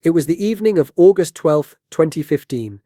It was the evening of August 12, 2015,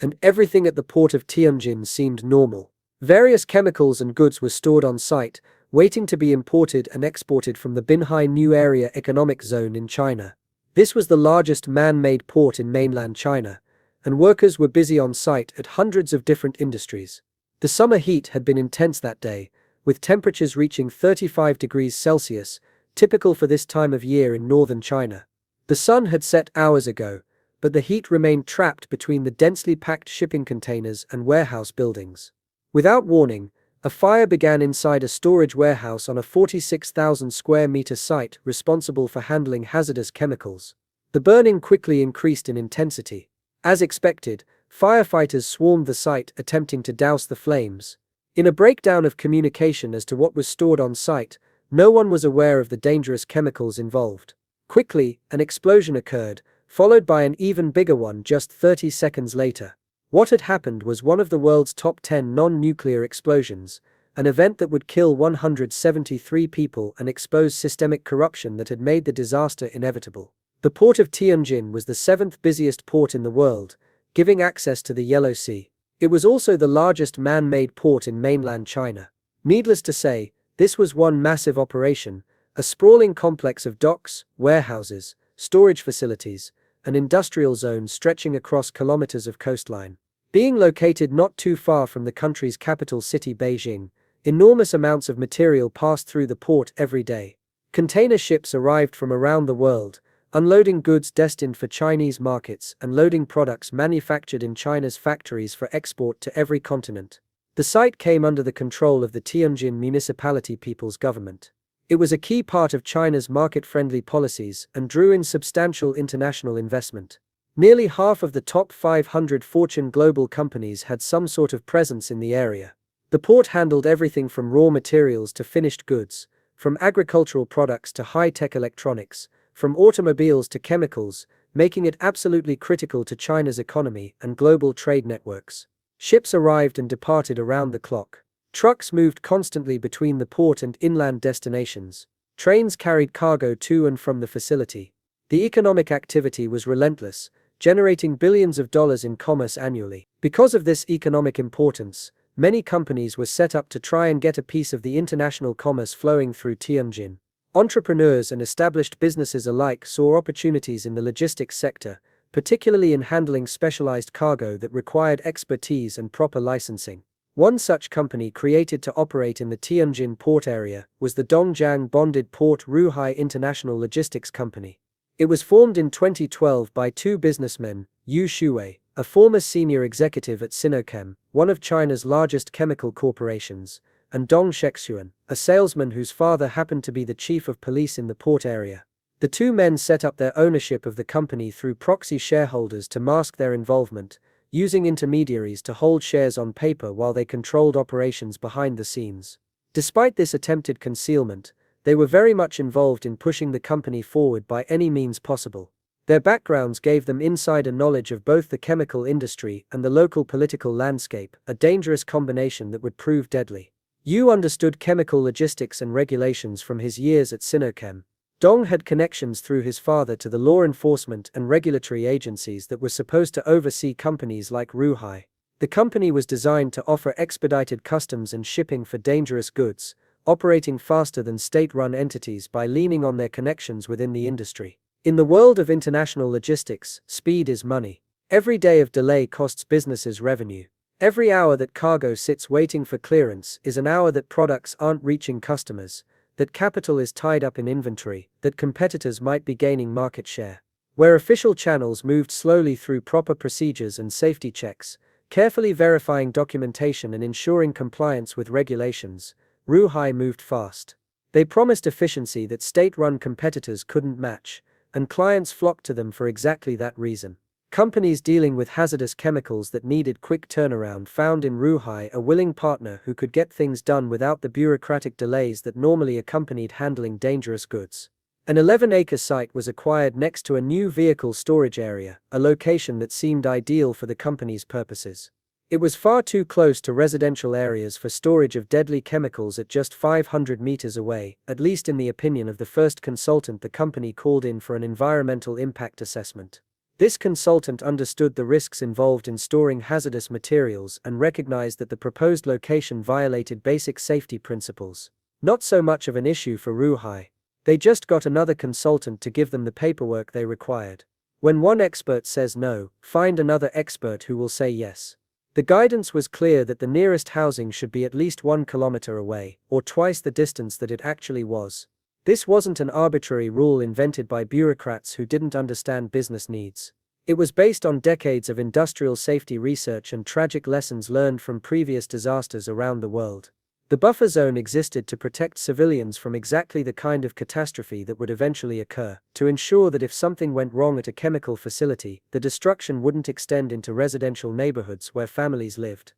and everything at the port of Tianjin seemed normal. Various chemicals and goods were stored on site, waiting to be imported and exported from the Binhai New Area Economic Zone in China. This was the largest man-made port in mainland China, and workers were busy on site at hundreds of different industries. The summer heat had been intense that day, with temperatures reaching 35 degrees Celsius, typical for this time of year in northern China. The sun had set hours ago, but the heat remained trapped between the densely packed shipping containers and warehouse buildings. Without warning, a fire began inside a storage warehouse on a 46,000 square meter site responsible for handling hazardous chemicals. The burning quickly increased in intensity. As expected, firefighters swarmed the site attempting to douse the flames. In a breakdown of communication as to what was stored on site, no one was aware of the dangerous chemicals involved. Quickly, an explosion occurred, followed by an even bigger one just 30 seconds later. What had happened was one of the world's top 10 non-nuclear explosions, an event that would kill 173 people and expose systemic corruption that had made the disaster inevitable. The port of Tianjin was the seventh busiest port in the world, giving access to the Yellow Sea. It was also the largest man-made port in mainland China. Needless to say, this was one massive operation, a sprawling complex of docks, warehouses, storage facilities, and industrial zones stretching across kilometers of coastline. Being located not too far from the country's capital city Beijing, enormous amounts of material passed through the port every day. Container ships arrived from around the world, unloading goods destined for Chinese markets and loading products manufactured in China's factories for export to every continent. The site came under the control of the Tianjin Municipality People's Government. It was a key part of China's market-friendly policies and drew in substantial international investment. Nearly half of the top 500 Fortune global companies had some sort of presence in the area. The port handled everything from raw materials to finished goods, from agricultural products to high-tech electronics, from automobiles to chemicals, making it absolutely critical to China's economy and global trade networks. Ships arrived and departed around the clock. Trucks moved constantly between the port and inland destinations. Trains carried cargo to and from the facility. The economic activity was relentless, generating billions of dollars in commerce annually. Because of this economic importance, many companies were set up to try and get a piece of the international commerce flowing through Tianjin. Entrepreneurs and established businesses alike saw opportunities in the logistics sector, particularly in handling specialized cargo that required expertise and proper licensing. One such company created to operate in the Tianjin port area was the Dongjiang Bonded Port Ruhai International Logistics Company. It was formed in 2012 by two businessmen, Yu Shuwei, a former senior executive at Sinochem, one of China's largest chemical corporations, and Dong Shexuan, a salesman whose father happened to be the chief of police in the port area. The two men set up their ownership of the company through proxy shareholders to mask their involvement, using intermediaries to hold shares on paper while they controlled operations behind the scenes. Despite this attempted concealment, they were very much involved in pushing the company forward by any means possible. Their backgrounds gave them insider knowledge of both the chemical industry and the local political landscape, a dangerous combination that would prove deadly. Yu understood chemical logistics and regulations from his years at Sinochem. Dong had connections through his father to the law enforcement and regulatory agencies that were supposed to oversee companies like Ruhai. The company was designed to offer expedited customs and shipping for dangerous goods, operating faster than state-run entities by leaning on their connections within the industry. In the world of international logistics, speed is money. Every day of delay costs businesses revenue. Every hour that cargo sits waiting for clearance is an hour that products aren't reaching customers, that capital is tied up in inventory, that competitors might be gaining market share. Where official channels moved slowly through proper procedures and safety checks, carefully verifying documentation and ensuring compliance with regulations, Ruhai moved fast. They promised efficiency that state-run competitors couldn't match, and clients flocked to them for exactly that reason. Companies dealing with hazardous chemicals that needed quick turnaround found in Ruhai a willing partner who could get things done without the bureaucratic delays that normally accompanied handling dangerous goods. An 11-acre site was acquired next to a new vehicle storage area, a location that seemed ideal for the company's purposes. It was far too close to residential areas for storage of deadly chemicals at just 500 meters away, at least in the opinion of the first consultant the company called in for an environmental impact assessment. This consultant understood the risks involved in storing hazardous materials and recognized that the proposed location violated basic safety principles. Not so much of an issue for Ruhai. They just got another consultant to give them the paperwork they required. When one expert says no, find another expert who will say yes. The guidance was clear that the nearest housing should be at least 1 kilometer away, or twice the distance that it actually was. This wasn't an arbitrary rule invented by bureaucrats who didn't understand business needs. It was based on decades of industrial safety research and tragic lessons learned from previous disasters around the world. The buffer zone existed to protect civilians from exactly the kind of catastrophe that would eventually occur, to ensure that if something went wrong at a chemical facility, the destruction wouldn't extend into residential neighborhoods where families lived.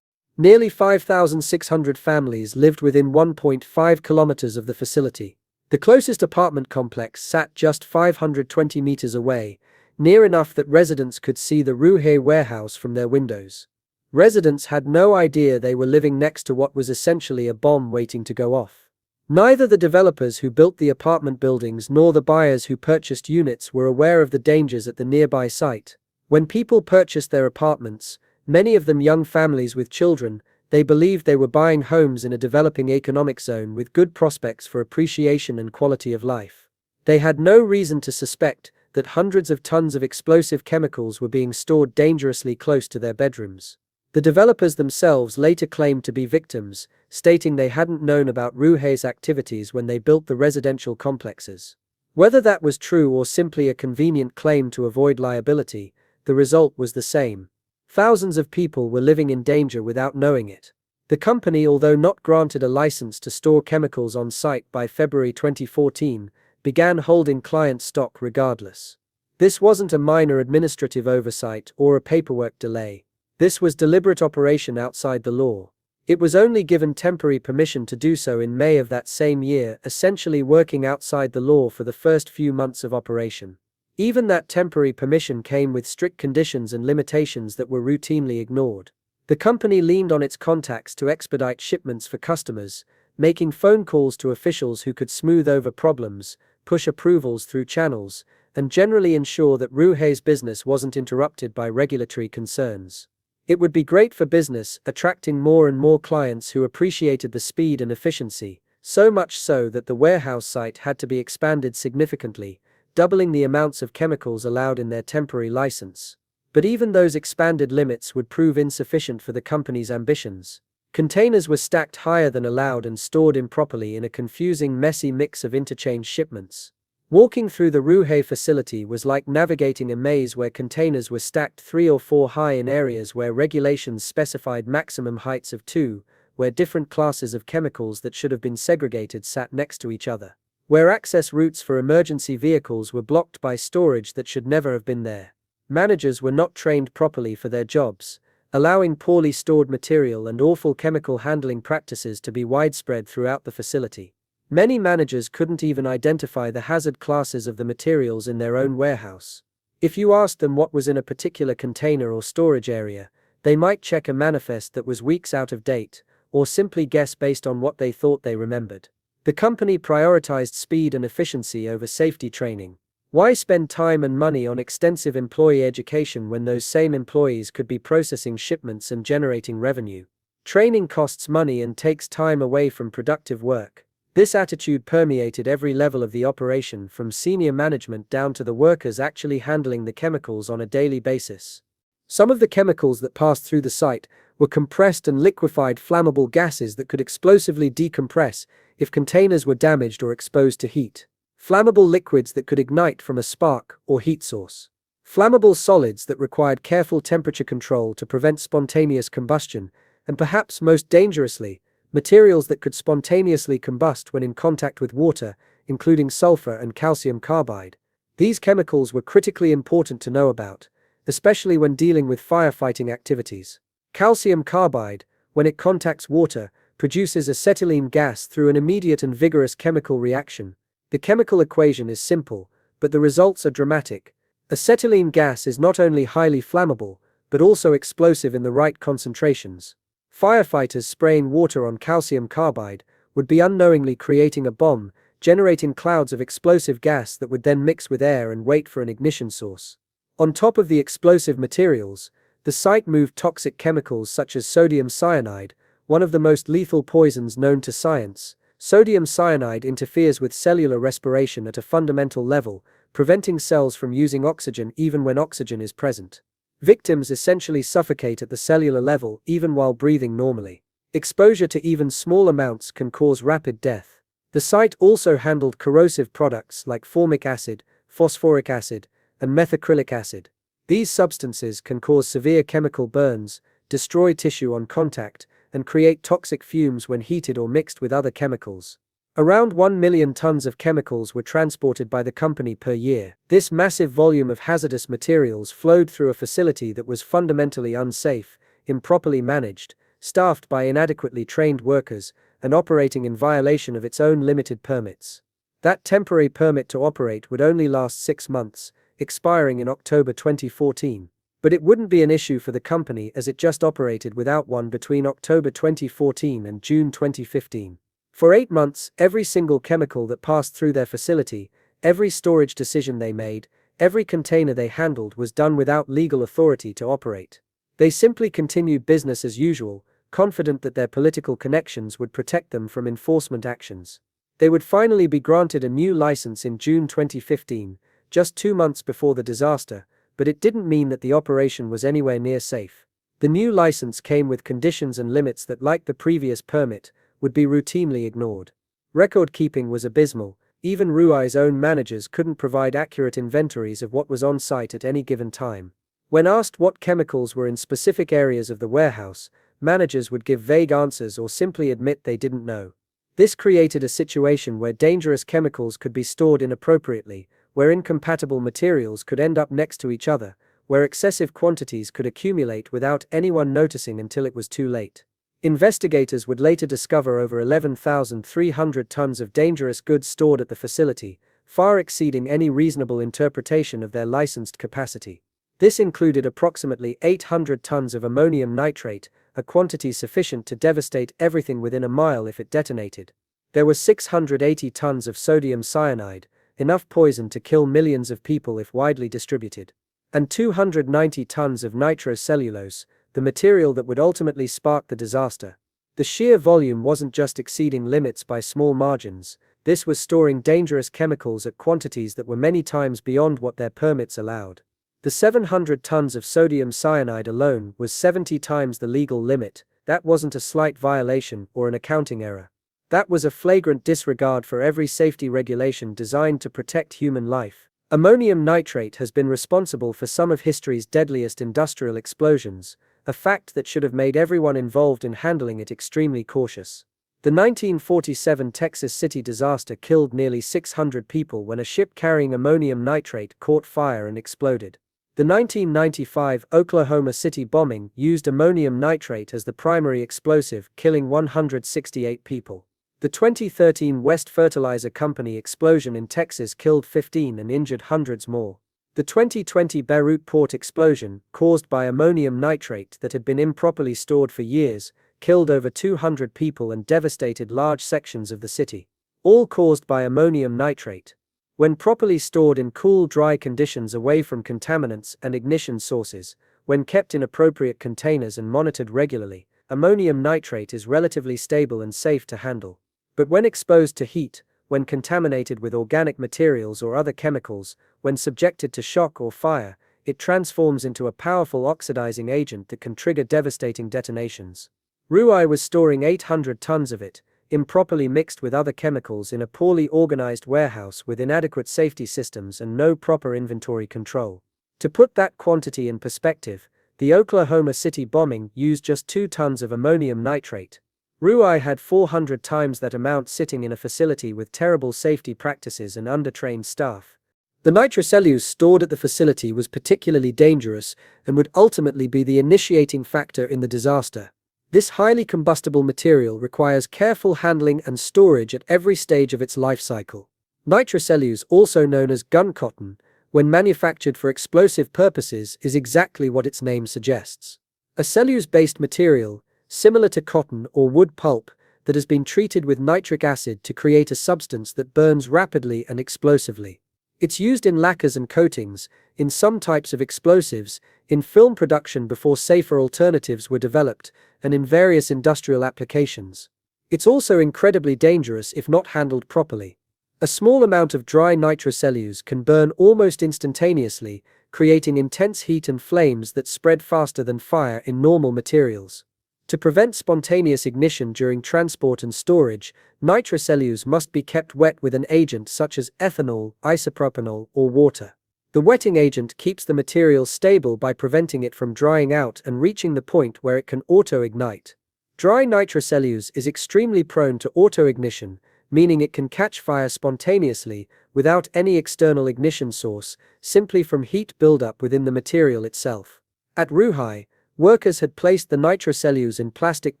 Nearly 5,600 families lived within 1.5 kilometers of the facility. The closest apartment complex sat just 520 meters away, near enough that residents could see the Ruhe warehouse from their windows. Residents had no idea they were living next to what was essentially a bomb waiting to go off. Neither the developers who built the apartment buildings nor the buyers who purchased units were aware of the dangers at the nearby site. When people purchased their apartments, many of them young families with children, they believed they were buying homes in a developing economic zone with good prospects for appreciation and quality of life. They had no reason to suspect that hundreds of tons of explosive chemicals were being stored dangerously close to their bedrooms. The developers themselves later claimed to be victims, stating they hadn't known about Ruhe's activities when they built the residential complexes. Whether that was true or simply a convenient claim to avoid liability, the result was the same. Thousands of people were living in danger without knowing it. The company, although not granted a license to store chemicals on site by February 2014, began holding client stock regardless. This wasn't a minor administrative oversight or a paperwork delay. This was deliberate operation outside the law. It was only given temporary permission to do so in May of that same year, essentially working outside the law for the first few months of operation. Even that temporary permission came with strict conditions and limitations that were routinely ignored. The company leaned on its contacts to expedite shipments for customers, making phone calls to officials who could smooth over problems, push approvals through channels, and generally ensure that Ruhe's business wasn't interrupted by regulatory concerns. It would be great for business, attracting more and more clients who appreciated the speed and efficiency, so much so that the warehouse site had to be expanded significantly, doubling the amounts of chemicals allowed in their temporary license. But even those expanded limits would prove insufficient for the company's ambitions. Containers were stacked higher than allowed and stored improperly in a confusing, messy mix of interchange shipments. Walking through the Ruhe facility was like navigating a maze where containers were stacked 3 or 4 high in areas where regulations specified maximum heights of 2, where different classes of chemicals that should have been segregated sat next to each other, where access routes for emergency vehicles were blocked by storage that should never have been there. Managers were not trained properly for their jobs, allowing poorly stored material and awful chemical handling practices to be widespread throughout the facility. Many managers couldn't even identify the hazard classes of the materials in their own warehouse. If you asked them what was in a particular container or storage area, they might check a manifest that was weeks out of date, or simply guess based on what they thought they remembered. The company prioritized speed and efficiency over safety training. Why spend time and money on extensive employee education when those same employees could be processing shipments and generating revenue? Training costs money and takes time away from productive work. This attitude permeated every level of the operation, from senior management down to the workers actually handling the chemicals on a daily basis. Some of the chemicals that passed through the site were compressed and liquefied flammable gases that could explosively decompress if containers were damaged or exposed to heat. Flammable liquids that could ignite from a spark or heat source. Flammable solids that required careful temperature control to prevent spontaneous combustion, and perhaps most dangerously, materials that could spontaneously combust when in contact with water, including sulfur and calcium carbide. These chemicals were critically important to know about, especially when dealing with firefighting activities. Calcium carbide, when it contacts water, produces acetylene gas through an immediate and vigorous chemical reaction. The chemical equation is simple, but the results are dramatic. Acetylene gas is not only highly flammable, but also explosive in the right concentrations. Firefighters spraying water on calcium carbide would be unknowingly creating a bomb, generating clouds of explosive gas that would then mix with air and wait for an ignition source. On top of the explosive materials, the site moved toxic chemicals such as sodium cyanide, one of the most lethal poisons known to science. Sodium cyanide interferes with cellular respiration at a fundamental level, preventing cells from using oxygen even when oxygen is present. Victims essentially suffocate at the cellular level even while breathing normally. Exposure to even small amounts can cause rapid death. The site also handled corrosive products like formic acid, phosphoric acid, and methacrylic acid. These substances can cause severe chemical burns, destroy tissue on contact, and create toxic fumes when heated or mixed with other chemicals. Around 1 million tons of chemicals were transported by the company per year. This massive volume of hazardous materials flowed through a facility that was fundamentally unsafe, improperly managed, staffed by inadequately trained workers, and operating in violation of its own limited permits. That temporary permit to operate would only last 6 months, expiring in October 2014. But it wouldn't be an issue for the company as it just operated without one between October 2014 and June 2015. For 8 months, every single chemical that passed through their facility, every storage decision they made, every container they handled was done without legal authority to operate. They simply continued business as usual, confident that their political connections would protect them from enforcement actions. They would finally be granted a new license in June 2015, just 2 months before the disaster, but it didn't mean that the operation was anywhere near safe. The new license came with conditions and limits that, like the previous permit, would be routinely ignored. Record keeping was abysmal. Even Ruai's own managers couldn't provide accurate inventories of what was on site at any given time. When asked what chemicals were in specific areas of the warehouse, managers would give vague answers or simply admit they didn't know. This created a situation where dangerous chemicals could be stored inappropriately, where incompatible materials could end up next to each other, where excessive quantities could accumulate without anyone noticing until it was too late. Investigators would later discover over 11,300 tons of dangerous goods stored at the facility, far exceeding any reasonable interpretation of their licensed capacity. This included approximately 800 tons of ammonium nitrate, a quantity sufficient to devastate everything within a mile if it detonated. There were 680 tons of sodium cyanide, enough poison to kill millions of people if widely distributed. And 290 tons of nitrocellulose, the material that would ultimately spark the disaster. The sheer volume wasn't just exceeding limits by small margins, this was storing dangerous chemicals at quantities that were many times beyond what their permits allowed. The 700 tons of sodium cyanide alone was 70 times the legal limit. That wasn't a slight violation or an accounting error. That was a flagrant disregard for every safety regulation designed to protect human life. Ammonium nitrate has been responsible for some of history's deadliest industrial explosions, a fact that should have made everyone involved in handling it extremely cautious. The 1947 Texas City disaster killed nearly 600 people when a ship carrying ammonium nitrate caught fire and exploded. The 1995 Oklahoma City bombing used ammonium nitrate as the primary explosive, killing 168 people. The 2013 West Fertilizer Company explosion in Texas killed 15 and injured hundreds more. The 2020 Beirut port explosion, caused by ammonium nitrate that had been improperly stored for years, killed over 200 people and devastated large sections of the city. All caused by ammonium nitrate. When properly stored in cool, dry conditions away from contaminants and ignition sources, when kept in appropriate containers and monitored regularly, ammonium nitrate is relatively stable and safe to handle. But when exposed to heat, when contaminated with organic materials or other chemicals, when subjected to shock or fire, it transforms into a powerful oxidizing agent that can trigger devastating detonations. Ruai was storing 800 tons of it, improperly mixed with other chemicals in a poorly organized warehouse with inadequate safety systems and no proper inventory control. To put that quantity in perspective, the Oklahoma City bombing used just 2 tons of ammonium nitrate. Ruai had 400 times that amount sitting in a facility with terrible safety practices and undertrained staff. The nitrocellulose stored at the facility was particularly dangerous and would ultimately be the initiating factor in the disaster. This highly combustible material requires careful handling and storage at every stage of its life cycle. Nitrocellulose, also known as gun cotton, when manufactured for explosive purposes, is exactly what its name suggests. A cellulose-based material, similar to cotton or wood pulp, that has been treated with nitric acid to create a substance that burns rapidly and explosively. It's used in lacquers and coatings, in some types of explosives, in film production before safer alternatives were developed, and in various industrial applications. It's also incredibly dangerous if not handled properly. A small amount of dry nitrocellulose can burn almost instantaneously, creating intense heat and flames that spread faster than fire in normal materials. To prevent spontaneous ignition during transport and storage, nitrocellulose must be kept wet with an agent such as ethanol, isopropanol, or water. The wetting agent keeps the material stable by preventing it from drying out and reaching the point where it can auto-ignite. Dry nitrocellulose is extremely prone to auto-ignition, meaning it can catch fire spontaneously, without any external ignition source, simply from heat buildup within the material itself. At Ruhai, workers had placed the nitrocellulose in plastic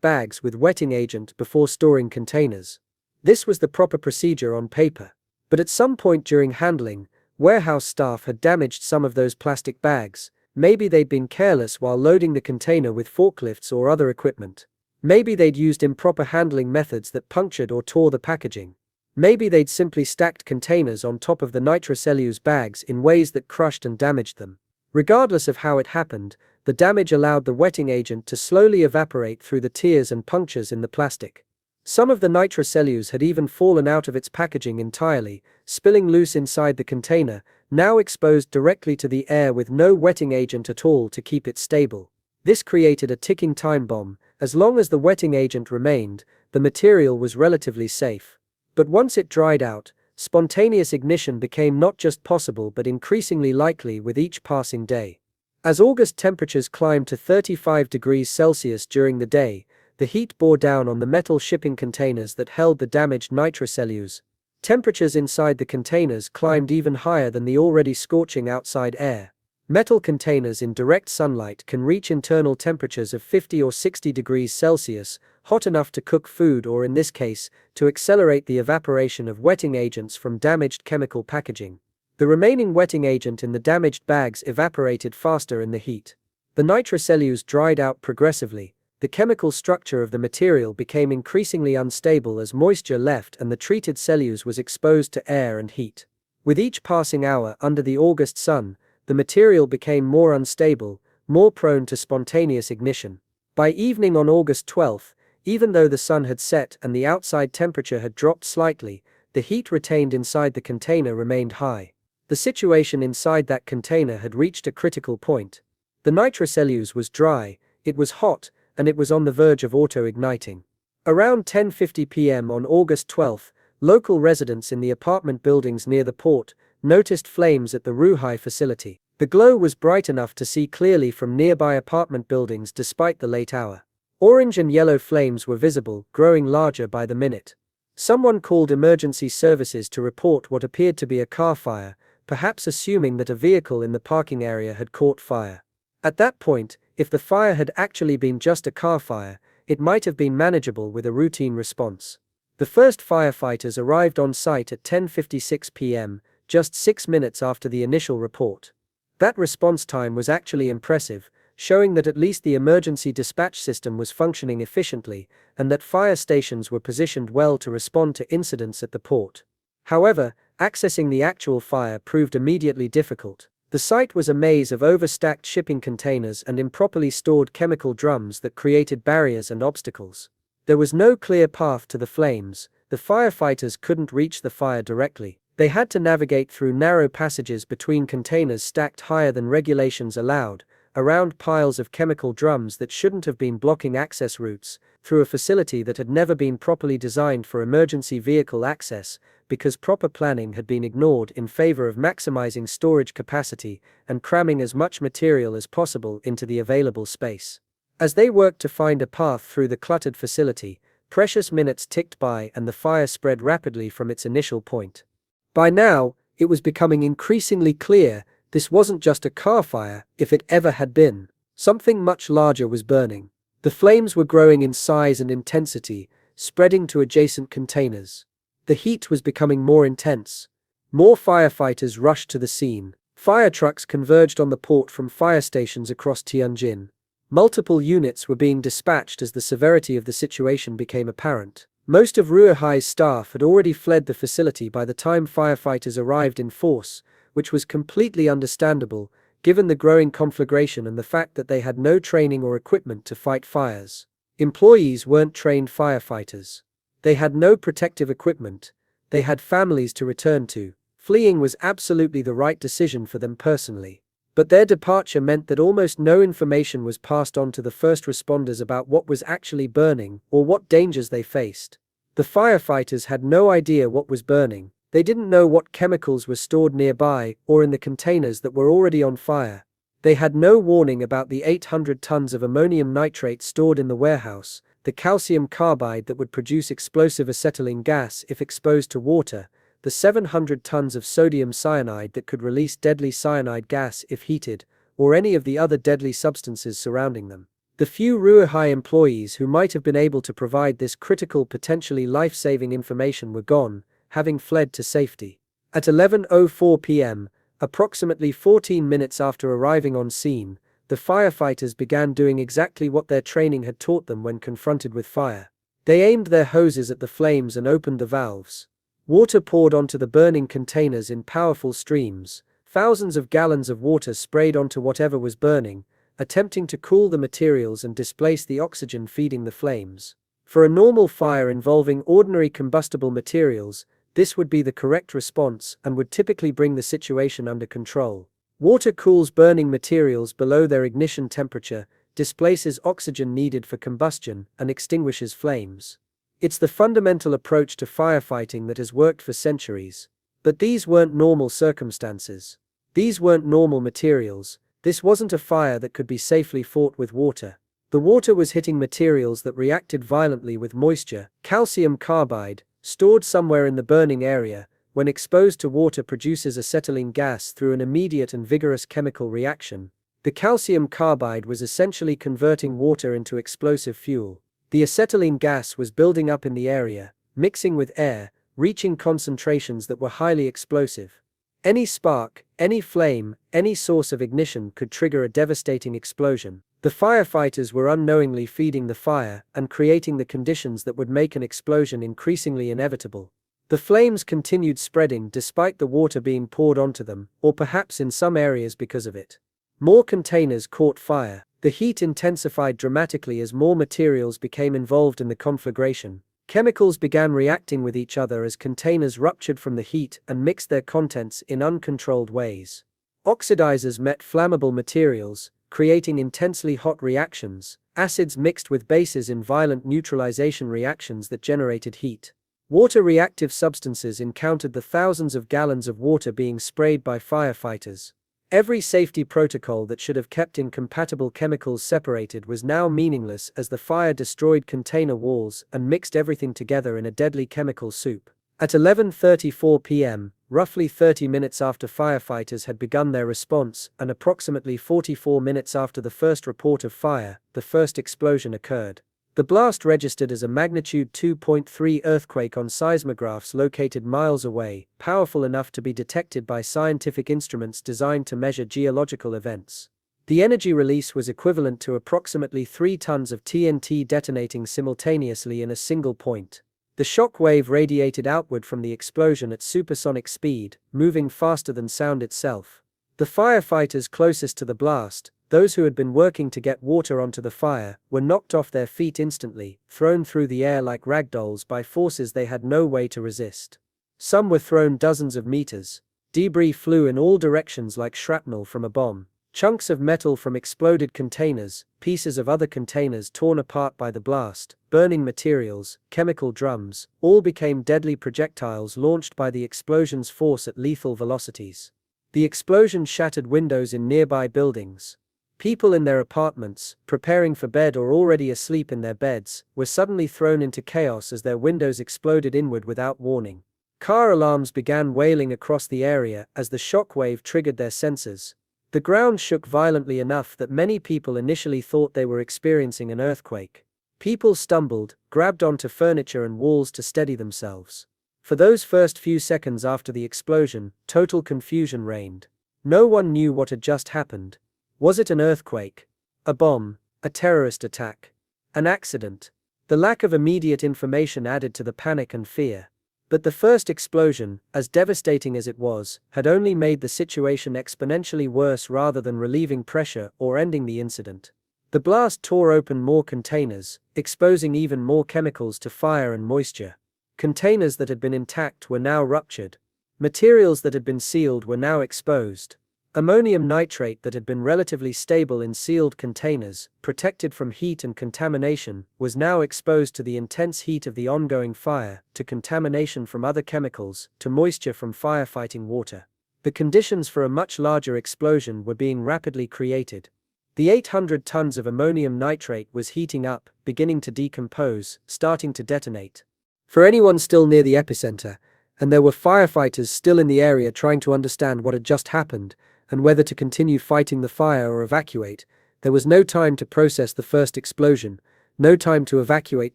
bags with wetting agent before storing containers. This was the proper procedure on paper. But at some point during handling, warehouse staff had damaged some of those plastic bags. Maybe they'd been careless while loading the container with forklifts or other equipment. Maybe they'd used improper handling methods that punctured or tore the packaging. Maybe they'd simply stacked containers on top of the nitrocellulose bags in ways that crushed and damaged them. Regardless of how it happened, the damage allowed the wetting agent to slowly evaporate through the tears and punctures in the plastic. Some of the nitrocellulose had even fallen out of its packaging entirely, spilling loose inside the container, now exposed directly to the air with no wetting agent at all to keep it stable. This created a ticking time bomb. As long as the wetting agent remained, the material was relatively safe. But once it dried out, spontaneous ignition became not just possible but increasingly likely with each passing day. As August temperatures climbed to 35 degrees Celsius during the day, the heat bore down on the metal shipping containers that held the damaged nitrocellulose. Temperatures inside the containers climbed even higher than the already scorching outside air. Metal containers in direct sunlight can reach internal temperatures of 50 or 60 degrees Celsius, hot enough to cook food or, in this case, to accelerate the evaporation of wetting agents from damaged chemical packaging. The remaining wetting agent in the damaged bags evaporated faster in the heat. The nitrocellulose dried out progressively. The chemical structure of the material became increasingly unstable as moisture left and the treated cellulose was exposed to air and heat. With each passing hour under the August sun, the material became more unstable, more prone to spontaneous ignition. By evening on August 12, even though the sun had set and the outside temperature had dropped slightly, the heat retained inside the container remained high. The situation inside that container had reached a critical point. The nitrocellulose was dry, it was hot, and it was on the verge of auto-igniting. Around 10:50 p.m. on August 12, local residents in the apartment buildings near the port noticed flames at the Ruhai facility. The glow was bright enough to see clearly from nearby apartment buildings despite the late hour. Orange and yellow flames were visible, growing larger by the minute. Someone called emergency services to report what appeared to be a car fire, perhaps assuming that a vehicle in the parking area had caught fire. At that point, if the fire had actually been just a car fire, it might have been manageable with a routine response. The first firefighters arrived on site at 10:56 p.m., just 6 minutes after the initial report. That response time was actually impressive, showing that at least the emergency dispatch system was functioning efficiently, and that fire stations were positioned well to respond to incidents at the port. However, accessing the actual fire proved immediately difficult. The site was a maze of overstacked shipping containers and improperly stored chemical drums that created barriers and obstacles. There was no clear path to the flames. The firefighters couldn't reach the fire directly. They had to navigate through narrow passages between containers stacked higher than regulations allowed, around piles of chemical drums that shouldn't have been blocking access routes, through a facility that had never been properly designed for emergency vehicle access, because proper planning had been ignored in favor of maximizing storage capacity and cramming as much material as possible into the available space. As they worked to find a path through the cluttered facility, precious minutes ticked by and the fire spread rapidly from its initial point. By now, it was becoming increasingly clear this wasn't just a car fire, if it ever had been. Something much larger was burning. The flames were growing in size and intensity, spreading to adjacent containers. The heat was becoming more intense. More firefighters rushed to the scene. Fire trucks converged on the port from fire stations across Tianjin. Multiple units were being dispatched as the severity of the situation became apparent. Most of Ruihai's staff had already fled the facility by the time firefighters arrived in force, which was completely understandable, given the growing conflagration and the fact that they had no training or equipment to fight fires. Employees weren't trained firefighters. They had no protective equipment. They had families to return to. Fleeing was absolutely the right decision for them personally. But their departure meant that almost no information was passed on to the first responders about what was actually burning or what dangers they faced. The firefighters had no idea what was burning. They didn't know what chemicals were stored nearby or in the containers that were already on fire. They had no warning about the 800 tons of ammonium nitrate stored in the warehouse, the calcium carbide that would produce explosive acetylene gas if exposed to water, the 700 tons of sodium cyanide that could release deadly cyanide gas if heated, or any of the other deadly substances surrounding them. The few Ruihai employees who might have been able to provide this critical, potentially life-saving information were gone, having fled to safety. At 11:04 p.m., approximately 14 minutes after arriving on scene, the firefighters began doing exactly what their training had taught them when confronted with fire. They aimed their hoses at the flames and opened the valves. Water poured onto the burning containers in powerful streams. Thousands of gallons of water sprayed onto whatever was burning, attempting to cool the materials and displace the oxygen feeding the flames. For a normal fire involving ordinary combustible materials, this would be the correct response and would typically bring the situation under control. Water cools burning materials below their ignition temperature, displaces oxygen needed for combustion, and extinguishes flames. It's the fundamental approach to firefighting that has worked for centuries. But these weren't normal circumstances. These weren't normal materials. This wasn't a fire that could be safely fought with water. The water was hitting materials that reacted violently with moisture. Calcium carbide, stored somewhere in the burning area, when exposed to water produces acetylene gas through an immediate and vigorous chemical reaction. The calcium carbide was essentially converting water into explosive fuel. The acetylene gas was building up in the area, mixing with air, reaching concentrations that were highly explosive. Any spark, any flame, any source of ignition could trigger a devastating explosion. The firefighters were unknowingly feeding the fire and creating the conditions that would make an explosion increasingly inevitable. The flames continued spreading despite the water being poured onto them, or perhaps in some areas because of it. More containers caught fire. The heat intensified dramatically as more materials became involved in the conflagration. Chemicals began reacting with each other as containers ruptured from the heat and mixed their contents in uncontrolled ways. Oxidizers met flammable materials, creating intensely hot reactions. Acids mixed with bases in violent neutralization reactions that generated heat. Water-reactive substances encountered the thousands of gallons of water being sprayed by firefighters. Every safety protocol that should have kept incompatible chemicals separated was now meaningless as the fire destroyed container walls and mixed everything together in a deadly chemical soup. At 11:34 p.m., roughly 30 minutes after firefighters had begun their response and approximately 44 minutes after the first report of fire, the first explosion occurred. The blast registered as a magnitude 2.3 earthquake on seismographs located miles away, powerful enough to be detected by scientific instruments designed to measure geological events. The energy release was equivalent to approximately 3 tons of TNT detonating simultaneously in a single point. The shock wave radiated outward from the explosion at supersonic speed, moving faster than sound itself. The firefighters closest to the blast, those who had been working to get water onto the fire, were knocked off their feet instantly, thrown through the air like ragdolls by forces they had no way to resist. Some were thrown dozens of meters. Debris flew in all directions like shrapnel from a bomb. Chunks of metal from exploded containers, pieces of other containers torn apart by the blast, burning materials, chemical drums, all became deadly projectiles launched by the explosion's force at lethal velocities. The explosion shattered windows in nearby buildings. People in their apartments, preparing for bed or already asleep in their beds, were suddenly thrown into chaos as their windows exploded inward without warning. Car alarms began wailing across the area as the shock wave triggered their sensors. The ground shook violently enough that many people initially thought they were experiencing an earthquake. People stumbled, grabbed onto furniture and walls to steady themselves. For those first few seconds after the explosion, total confusion reigned. No one knew what had just happened. Was it an earthquake? A bomb? A terrorist attack? An accident? The lack of immediate information added to the panic and fear. But the first explosion, as devastating as it was, had only made the situation exponentially worse rather than relieving pressure or ending the incident. The blast tore open more containers, exposing even more chemicals to fire and moisture. Containers that had been intact were now ruptured. Materials that had been sealed were now exposed. Ammonium nitrate that had been relatively stable in sealed containers, protected from heat and contamination, was now exposed to the intense heat of the ongoing fire, to contamination from other chemicals, to moisture from firefighting water. The conditions for a much larger explosion were being rapidly created. The 800 tons of ammonium nitrate was heating up, beginning to decompose, starting to detonate. For anyone still near the epicenter, and there were firefighters still in the area trying to understand what had just happened, and whether to continue fighting the fire or evacuate, there was no time to process the first explosion, no time to evacuate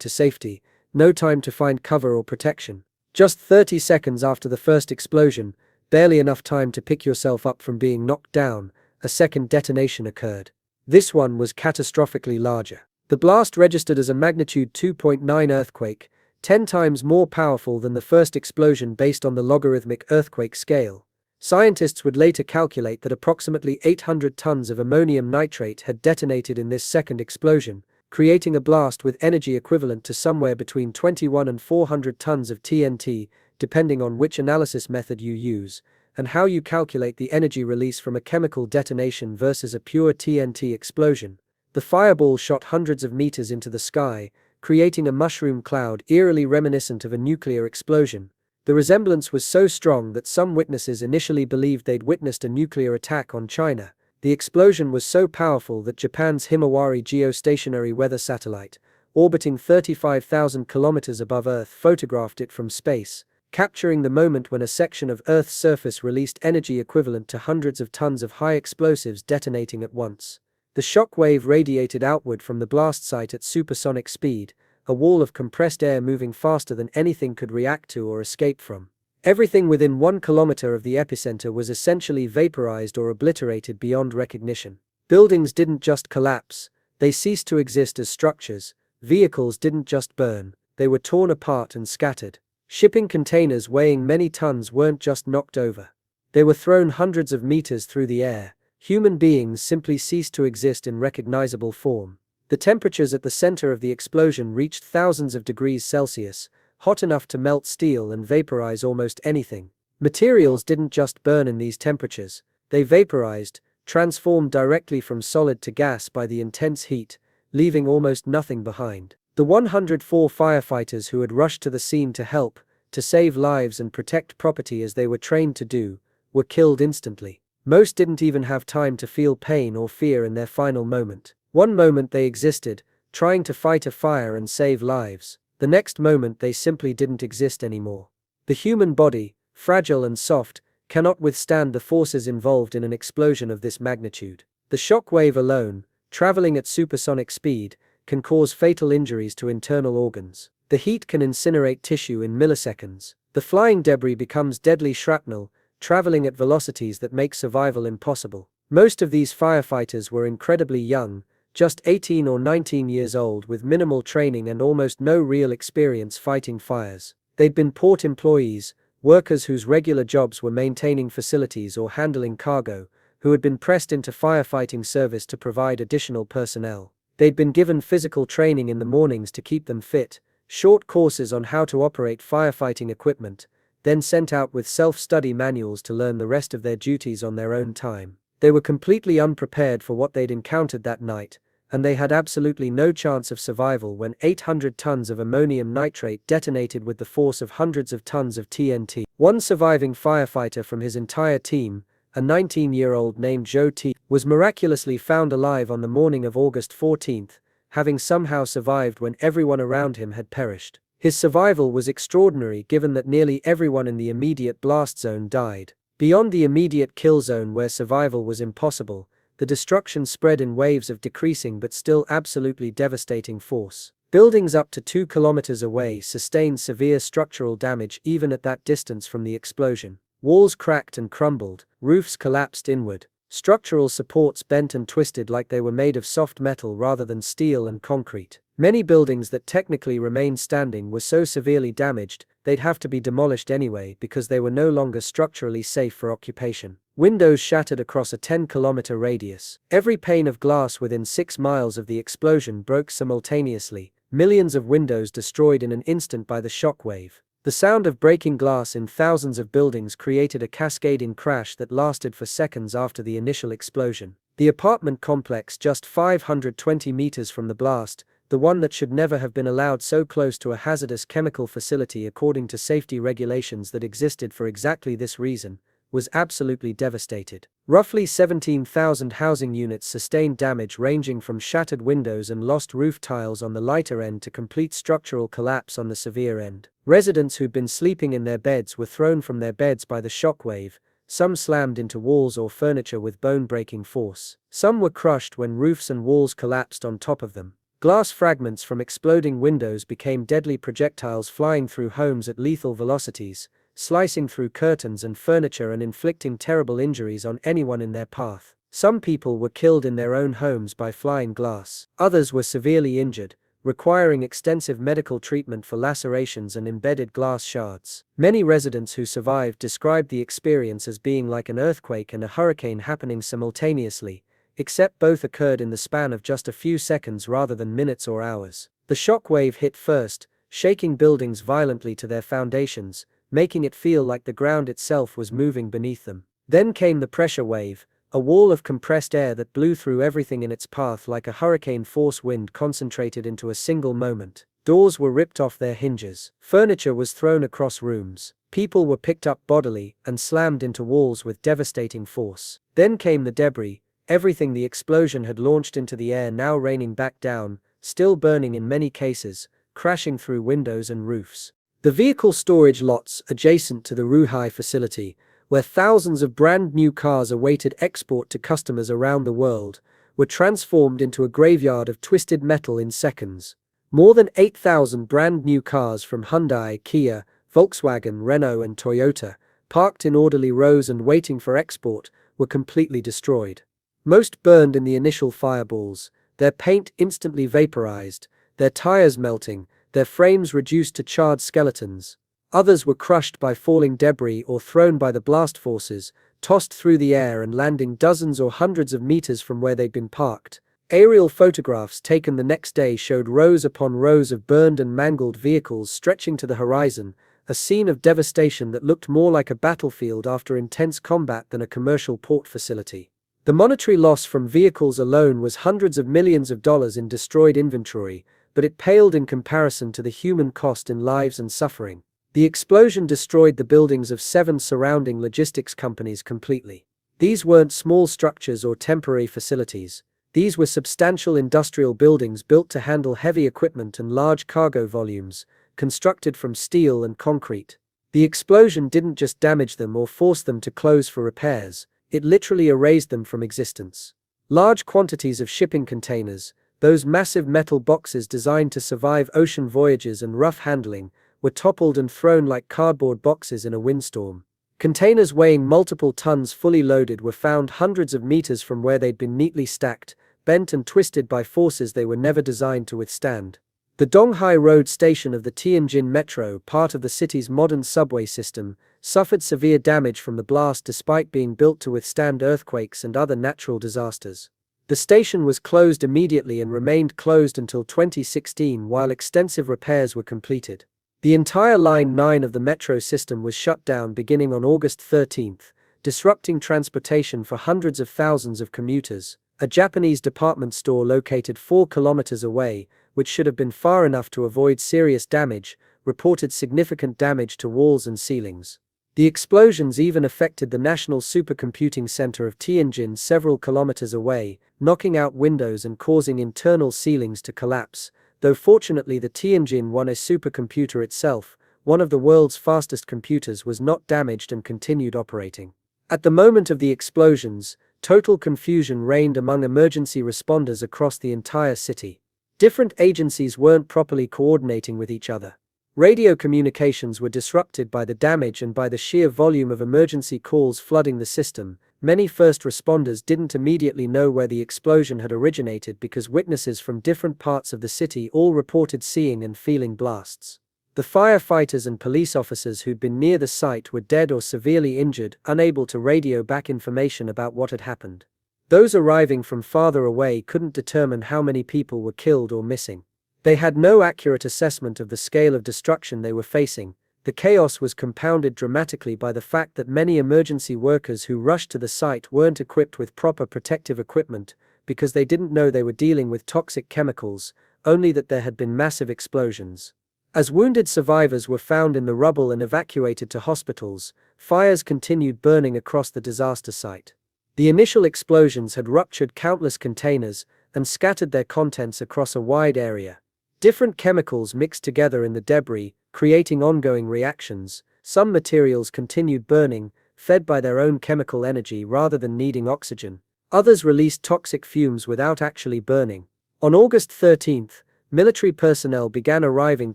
to safety, no time to find cover or protection. Just 30 seconds after the first explosion, barely enough time to pick yourself up from being knocked down, a second detonation occurred. This one was catastrophically larger. The blast registered as a magnitude 2.9 earthquake, 10 times more powerful than the first explosion based on the logarithmic earthquake scale. Scientists would later calculate that approximately 800 tons of ammonium nitrate had detonated in this second explosion, creating a blast with energy equivalent to somewhere between 21 and 400 tons of TNT, depending on which analysis method you use, and how you calculate the energy release from a chemical detonation versus a pure TNT explosion. The fireball shot hundreds of meters into the sky, creating a mushroom cloud eerily reminiscent of a nuclear explosion. The resemblance was so strong that some witnesses initially believed they'd witnessed a nuclear attack on China. The explosion was so powerful that Japan's Himawari geostationary weather satellite, orbiting 35,000 kilometers above Earth, photographed it from space, capturing the moment when a section of Earth's surface released energy equivalent to hundreds of tons of high explosives detonating at once. The shock wave radiated outward from the blast site at supersonic speed, a wall of compressed air moving faster than anything could react to or escape from. Everything within 1 kilometer of the epicenter was essentially vaporized or obliterated beyond recognition. Buildings didn't just collapse, they ceased to exist as structures. Vehicles didn't just burn, they were torn apart and scattered. Shipping containers weighing many tons weren't just knocked over. They were thrown hundreds of meters through the air. Human beings simply ceased to exist in recognizable form. The temperatures at the center of the explosion reached thousands of degrees Celsius, hot enough to melt steel and vaporize almost anything. Materials didn't just burn in these temperatures, they vaporized, transformed directly from solid to gas by the intense heat, leaving almost nothing behind. The 104 firefighters who had rushed to the scene to help, to save lives and protect property as they were trained to do, were killed instantly. Most didn't even have time to feel pain or fear in their final moment. One moment they existed, trying to fight a fire and save lives. The next moment they simply didn't exist anymore. The human body, fragile and soft, cannot withstand the forces involved in an explosion of this magnitude. The shock wave alone, traveling at supersonic speed, can cause fatal injuries to internal organs. The heat can incinerate tissue in milliseconds. The flying debris becomes deadly shrapnel, traveling at velocities that make survival impossible. Most of these firefighters were incredibly young, just 18 or 19 years old, with minimal training and almost no real experience fighting fires. They'd been port employees, workers whose regular jobs were maintaining facilities or handling cargo, who had been pressed into firefighting service to provide additional personnel. They'd been given physical training in the mornings to keep them fit, short courses on how to operate firefighting equipment, then sent out with self-study manuals to learn the rest of their duties on their own time. They were completely unprepared for what they'd encountered that night, and they had absolutely no chance of survival when 800 tons of ammonium nitrate detonated with the force of hundreds of tons of TNT. One surviving firefighter from his entire team, a 19-year-old named Joe T., was miraculously found alive on the morning of August 14, having somehow survived when everyone around him had perished. His survival was extraordinary given that nearly everyone in the immediate blast zone died. Beyond the immediate kill zone where survival was impossible, the destruction spread in waves of decreasing but still absolutely devastating force. Buildings up to 2 kilometers away sustained severe structural damage even at that distance from the explosion. Walls cracked and crumbled, roofs collapsed inward. Structural supports bent and twisted like they were made of soft metal rather than steel and concrete. Many buildings that technically remained standing were so severely damaged, they'd have to be demolished anyway because they were no longer structurally safe for occupation. Windows shattered across a 10-kilometer radius. Every pane of glass within 6 miles of the explosion broke simultaneously, millions of windows destroyed in an instant by the shock wave. The sound of breaking glass in thousands of buildings created a cascading crash that lasted for seconds after the initial explosion. The apartment complex just 520 meters from the blast, the one that should never have been allowed so close to a hazardous chemical facility according to safety regulations that existed for exactly this reason, was absolutely devastated. Roughly 17,000 housing units sustained damage ranging from shattered windows and lost roof tiles on the lighter end to complete structural collapse on the severe end. Residents who'd been sleeping in their beds were thrown from their beds by the shockwave, some slammed into walls or furniture with bone-breaking force. Some were crushed when roofs and walls collapsed on top of them. Glass fragments from exploding windows became deadly projectiles flying through homes at lethal velocities, slicing through curtains and furniture and inflicting terrible injuries on anyone in their path. Some people were killed in their own homes by flying glass. Others were severely injured, requiring extensive medical treatment for lacerations and embedded glass shards. Many residents who survived described the experience as being like an earthquake and a hurricane happening simultaneously, except both occurred in the span of just a few seconds rather than minutes or hours. The shock wave hit first, shaking buildings violently to their foundations, making it feel like the ground itself was moving beneath them. Then came the pressure wave, a wall of compressed air that blew through everything in its path like a hurricane-force wind concentrated into a single moment. Doors were ripped off their hinges. Furniture was thrown across rooms. People were picked up bodily and slammed into walls with devastating force. Then came the debris, everything the explosion had launched into the air now raining back down, still burning in many cases, crashing through windows and roofs. The vehicle storage lots adjacent to the Ruhai facility, where thousands of brand new cars awaited export to customers around the world, were transformed into a graveyard of twisted metal in seconds. More than 8,000 brand new cars from Hyundai, Kia, Volkswagen, Renault and Toyota, parked in orderly rows and waiting for export, were completely destroyed. Most burned in the initial fireballs, their paint instantly vaporized, their tires melting, their frames reduced to charred skeletons. Others were crushed by falling debris or thrown by the blast forces, tossed through the air and landing dozens or hundreds of meters from where they'd been parked. Aerial photographs taken the next day showed rows upon rows of burned and mangled vehicles stretching to the horizon, a scene of devastation that looked more like a battlefield after intense combat than a commercial port facility. The monetary loss from vehicles alone was hundreds of millions of dollars in destroyed inventory, but it paled in comparison to the human cost in lives and suffering. The explosion destroyed the buildings of 7 surrounding logistics companies completely. These weren't small structures or temporary facilities. These were substantial industrial buildings built to handle heavy equipment and large cargo volumes, constructed from steel and concrete. The explosion didn't just damage them or force them to close for repairs, it literally erased them from existence. Large quantities of shipping containers, those massive metal boxes designed to survive ocean voyages and rough handling, were toppled and thrown like cardboard boxes in a windstorm. Containers weighing multiple tons fully loaded were found hundreds of meters from where they'd been neatly stacked, bent and twisted by forces they were never designed to withstand. The Donghai Road station of the Tianjin Metro, part of the city's modern subway system, suffered severe damage from the blast despite being built to withstand earthquakes and other natural disasters. The station was closed immediately and remained closed until 2016 while extensive repairs were completed. The entire Line 9 of the metro system was shut down beginning on August 13, disrupting transportation for hundreds of thousands of commuters. A Japanese department store located 4 kilometers away, which should have been far enough to avoid serious damage, reported significant damage to walls and ceilings. The explosions even affected the National Supercomputing Center of Tianjin several kilometers away, knocking out windows and causing internal ceilings to collapse, though fortunately the Tianjin 1A supercomputer itself, one of the world's fastest computers, was not damaged and continued operating. At the moment of the explosions, total confusion reigned among emergency responders across the entire city. Different agencies weren't properly coordinating with each other. Radio communications were disrupted by the damage and by the sheer volume of emergency calls flooding the system. Many first responders didn't immediately know where the explosion had originated because witnesses from different parts of the city all reported seeing and feeling blasts. The firefighters and police officers who'd been near the site were dead or severely injured, unable to radio back information about what had happened. Those arriving from farther away couldn't determine how many people were killed or missing. They had no accurate assessment of the scale of destruction they were facing. The chaos was compounded dramatically by the fact that many emergency workers who rushed to the site weren't equipped with proper protective equipment because they didn't know they were dealing with toxic chemicals, only that there had been massive explosions. As wounded survivors were found in the rubble and evacuated to hospitals, fires continued burning across the disaster site. The initial explosions had ruptured countless containers and scattered their contents across a wide area. Different chemicals mixed together in the debris, creating ongoing reactions. Some materials continued burning, fed by their own chemical energy rather than needing oxygen. Others released toxic fumes without actually burning. On August 13, military personnel began arriving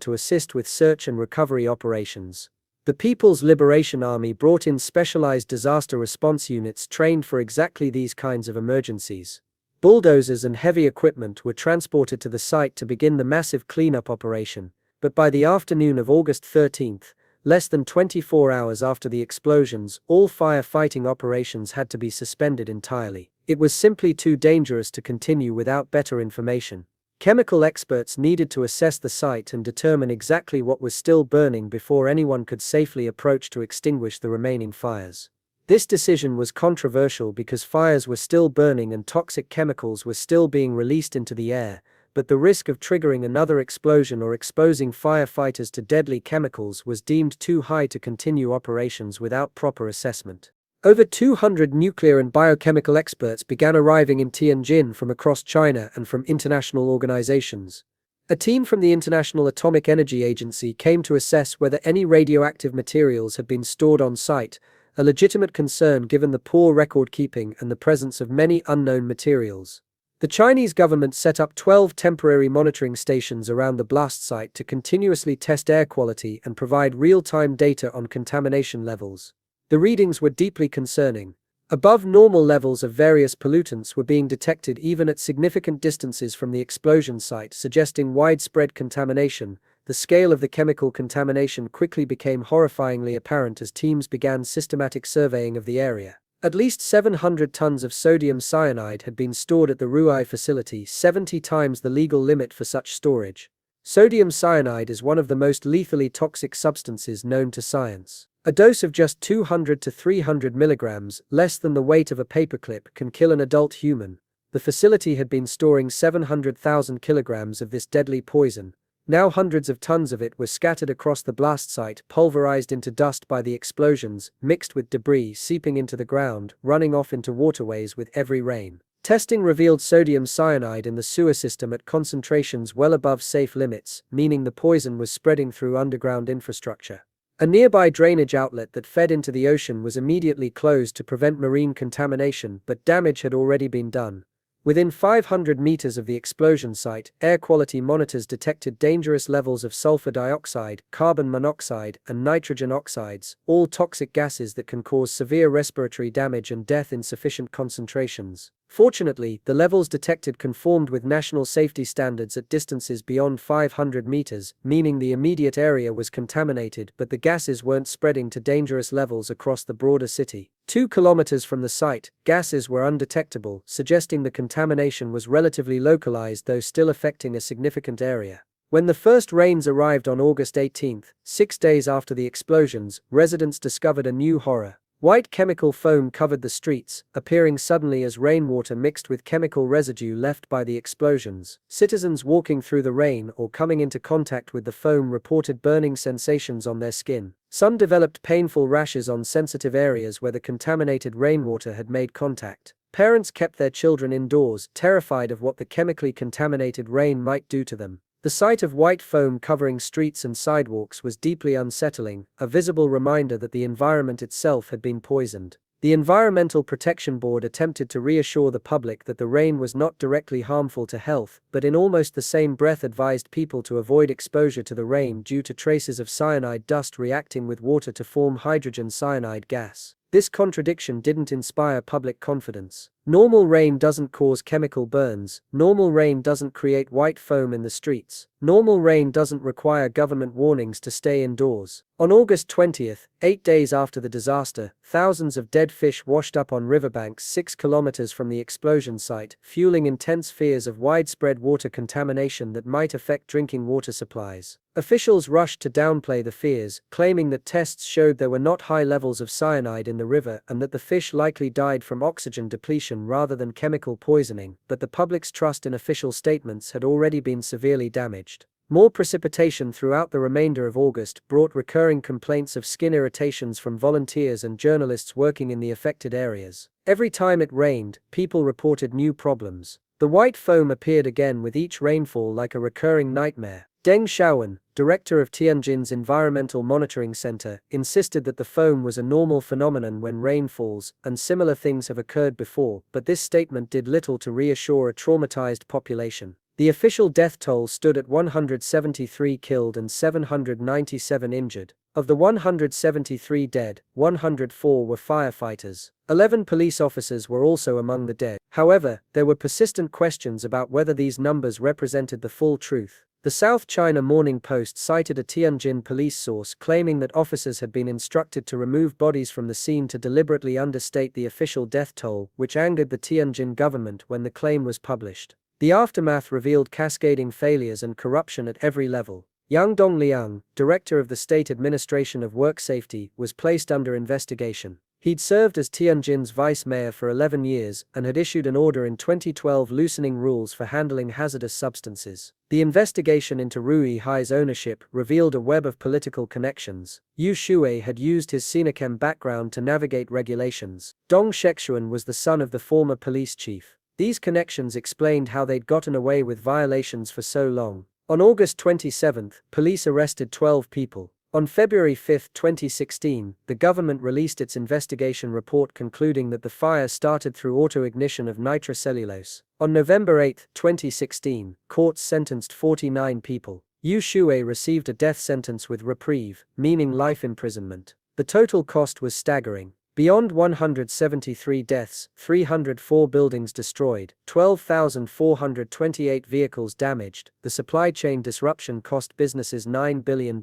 to assist with search and recovery operations. The People's Liberation Army brought in specialized disaster response units trained for exactly these kinds of emergencies. Bulldozers and heavy equipment were transported to the site to begin the massive cleanup operation, but by the afternoon of August 13, less than 24 hours after the explosions, all firefighting operations had to be suspended entirely. It was simply too dangerous to continue without better information. Chemical experts needed to assess the site and determine exactly what was still burning before anyone could safely approach to extinguish the remaining fires. This decision was controversial because fires were still burning and toxic chemicals were still being released into the air, but the risk of triggering another explosion or exposing firefighters to deadly chemicals was deemed too high to continue operations without proper assessment. Over 200 nuclear and biochemical experts began arriving in Tianjin from across China and from international organizations. A team from the International Atomic Energy Agency came to assess whether any radioactive materials had been stored on site, a legitimate concern given the poor record-keeping and the presence of many unknown materials. The Chinese government set up 12 temporary monitoring stations around the blast site to continuously test air quality and provide real-time data on contamination levels. The readings were deeply concerning. Above normal levels of various pollutants were being detected even at significant distances from the explosion site, suggesting widespread contamination. The scale of the chemical contamination quickly became horrifyingly apparent as teams began systematic surveying of the area. At least 700 tons of sodium cyanide had been stored at the Ruai facility, 70 times the legal limit for such storage. Sodium cyanide is one of the most lethally toxic substances known to science. A dose of just 200 to 300 milligrams, less than the weight of a paperclip, can kill an adult human. The facility had been storing 700,000 kilograms of this deadly poison. Now hundreds of tons of it were scattered across the blast site, pulverized into dust by the explosions, mixed with debris seeping into the ground, running off into waterways with every rain. Testing revealed sodium cyanide in the sewer system at concentrations well above safe limits, meaning the poison was spreading through underground infrastructure. A nearby drainage outlet that fed into the ocean was immediately closed to prevent marine contamination, but damage had already been done. Within 500 meters of the explosion site, air quality monitors detected dangerous levels of sulfur dioxide, carbon monoxide, and nitrogen oxides, all toxic gases that can cause severe respiratory damage and death in sufficient concentrations. Fortunately, the levels detected conformed with national safety standards at distances beyond 500 meters, meaning the immediate area was contaminated, but the gases weren't spreading to dangerous levels across the broader city. 2 kilometers from the site, gases were undetectable, suggesting the contamination was relatively localized though still affecting a significant area. When the first rains arrived on August 18, 6 days after the explosions, residents discovered a new horror. White chemical foam covered the streets, appearing suddenly as rainwater mixed with chemical residue left by the explosions. Citizens walking through the rain or coming into contact with the foam reported burning sensations on their skin. Some developed painful rashes on sensitive areas where the contaminated rainwater had made contact. Parents kept their children indoors, terrified of what the chemically contaminated rain might do to them. The sight of white foam covering streets and sidewalks was deeply unsettling, a visible reminder that the environment itself had been poisoned. The Environmental Protection Board attempted to reassure the public that the rain was not directly harmful to health, but in almost the same breath advised people to avoid exposure to the rain due to traces of cyanide dust reacting with water to form hydrogen cyanide gas. This contradiction didn't inspire public confidence. Normal rain doesn't cause chemical burns. Normal rain doesn't create white foam in the streets. Normal rain doesn't require government warnings to stay indoors. On August 20th, 8 days after the disaster, thousands of dead fish washed up on riverbanks 6 kilometers from the explosion site, fueling intense fears of widespread water contamination that might affect drinking water supplies. Officials rushed to downplay the fears, claiming that tests showed there were not high levels of cyanide in the river and that the fish likely died from oxygen depletion rather than chemical poisoning, but the public's trust in official statements had already been severely damaged. More precipitation throughout the remainder of August brought recurring complaints of skin irritations from volunteers and journalists working in the affected areas. Every time it rained, people reported new problems. The white foam appeared again with each rainfall like a recurring nightmare. Deng Xiaowen, director of Tianjin's Environmental Monitoring Center, insisted that the foam was a normal phenomenon when rain falls, and similar things have occurred before, but this statement did little to reassure a traumatized population. The official death toll stood at 173 killed and 797 injured. Of the 173 dead, 104 were firefighters. 11 police officers were also among the dead. However, there were persistent questions about whether these numbers represented the full truth. The South China Morning Post cited a Tianjin police source claiming that officers had been instructed to remove bodies from the scene to deliberately understate the official death toll, which angered the Tianjin government when the claim was published. The aftermath revealed cascading failures and corruption at every level. Yang Dongliang, director of the State Administration of Work Safety, was placed under investigation. He'd served as Tianjin's vice mayor for 11 years and had issued an order in 2012 loosening rules for handling hazardous substances. The investigation into Rui Hai's ownership revealed a web of political connections. Yu Shui had used his Sinochem background to navigate regulations. Dong Shexuan was the son of the former police chief. These connections explained how they'd gotten away with violations for so long. On August 27, police arrested 12 people. On February 5, 2016, the government released its investigation report concluding that the fire started through autoignition of nitrocellulose. On November 8, 2016, courts sentenced 49 people. Yu Shui received a death sentence with reprieve, meaning life imprisonment. The total cost was staggering. Beyond 173 deaths, 304 buildings destroyed, 12,428 vehicles damaged, the supply chain disruption cost businesses $9 billion.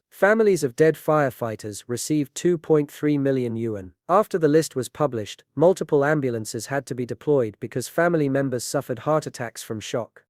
Families of dead firefighters received 2.3 million yuan. After the list was published, multiple ambulances had to be deployed because family members suffered heart attacks from shock.